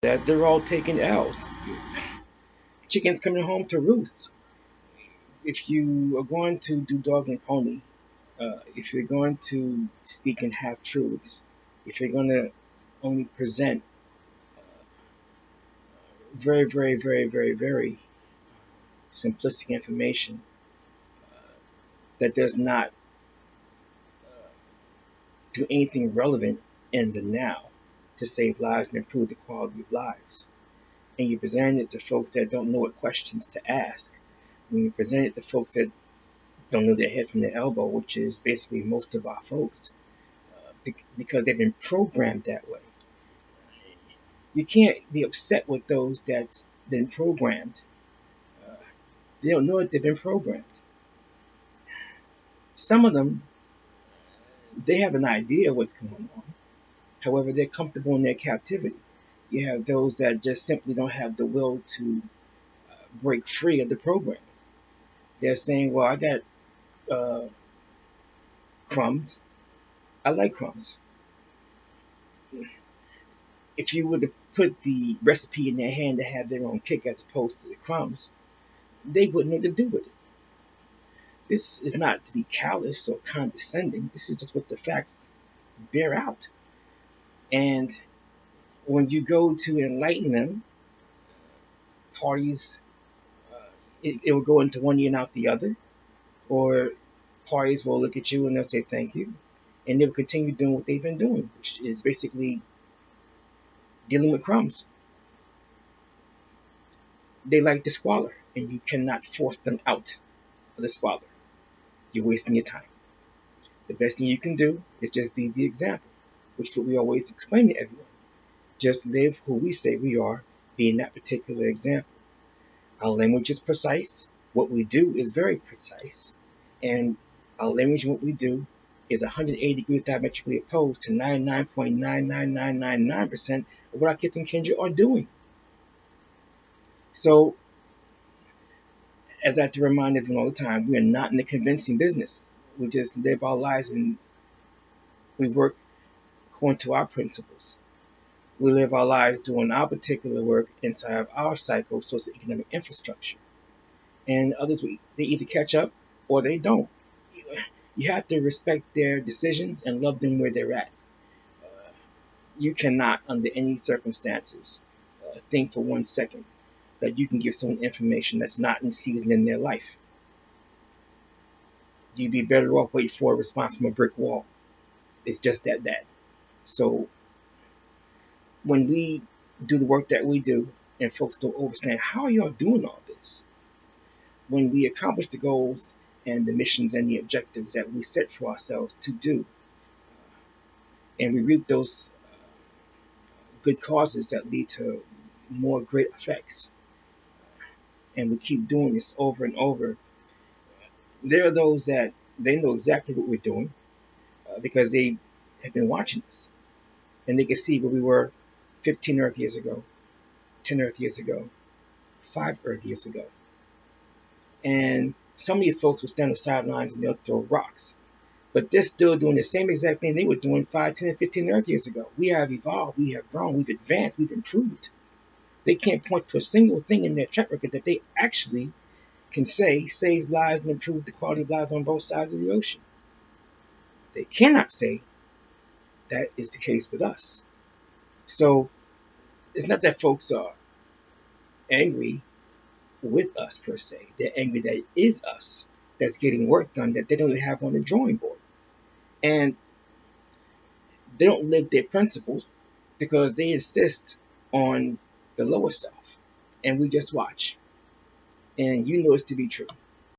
that they're all taking L's. Chickens coming home to roost. If you are going to do dog and pony, if you're going to speak in half truths, if you're going to only present very, very, very, very, very simplistic information that does not do anything relevant in the now to save lives and improve the quality of lives, and you present it to folks that don't know what questions to ask, when you present it to folks that don't know their head from their elbow, which is basically most of our folks, because they've been programmed that way. You can't be upset with those that's been programmed. They don't know that they've been programmed. Some of them, they have an idea of what's going on. However, they're comfortable in their captivity. You have those that just simply don't have the will to break free of the program. They're saying, well, I got crumbs. I like crumbs. If you were to put the recipe in their hand to have their own kick as opposed to the crumbs, they wouldn't know what to do with it. This is not to be callous or condescending. This is just what the facts bear out. And when you go to enlighten them, parties, it will go into one ear and out the other, or parties will look at you and they'll say thank you, and they'll continue doing what they've been doing, which is basically dealing with crumbs. They like the squalor, and you cannot force them out of the squalor. You're wasting your time. The best thing you can do is just be the example, which is what we always explain to everyone. Just live who we say we are, being that particular example. Our language is precise. What we do is very precise. And our language and what we do is 180 degrees diametrically opposed to 99.99999% of what our kith and kindred are doing. So, as I have to remind everyone all the time, we are not in the convincing business. We just live our lives and we work according to our principles. We live our lives doing our particular work inside of our cycle, socioeconomic infrastructure. And others, they either catch up or they don't. You have to respect their decisions and love them where they're at. You cannot, under any circumstances, think for 1 second that you can give someone information that's not in season in their life. You'd be better off waiting for a response from a brick wall. It's just that bad. So when we do the work that we do and folks don't understand, how are y'all doing all this? When we accomplish the goals and the missions and the objectives that we set for ourselves to do, and we reap those good causes that lead to more great effects, and we keep doing this over and over, there are those that they know exactly what we're doing because they have been watching us, and they can see where we were 15 Earth years ago, 10 Earth years ago, 5 Earth years ago. And some of these folks will stand on the sidelines and they'll throw rocks. But they're still doing the same exact thing they were doing 5, 10, and 15 Earth years ago. We have evolved, we have grown, we've advanced, we've improved. They can't point to a single thing in their track record that they actually can say saves lives and improves the quality of lives on both sides of the ocean. They cannot say that is the case with us. So it's not that folks are angry with us per se. They're angry that it is us that's getting work done that they don't even have on the drawing board. And they don't live their principles because they insist on the lower self. And we just watch. And you know it's to be true.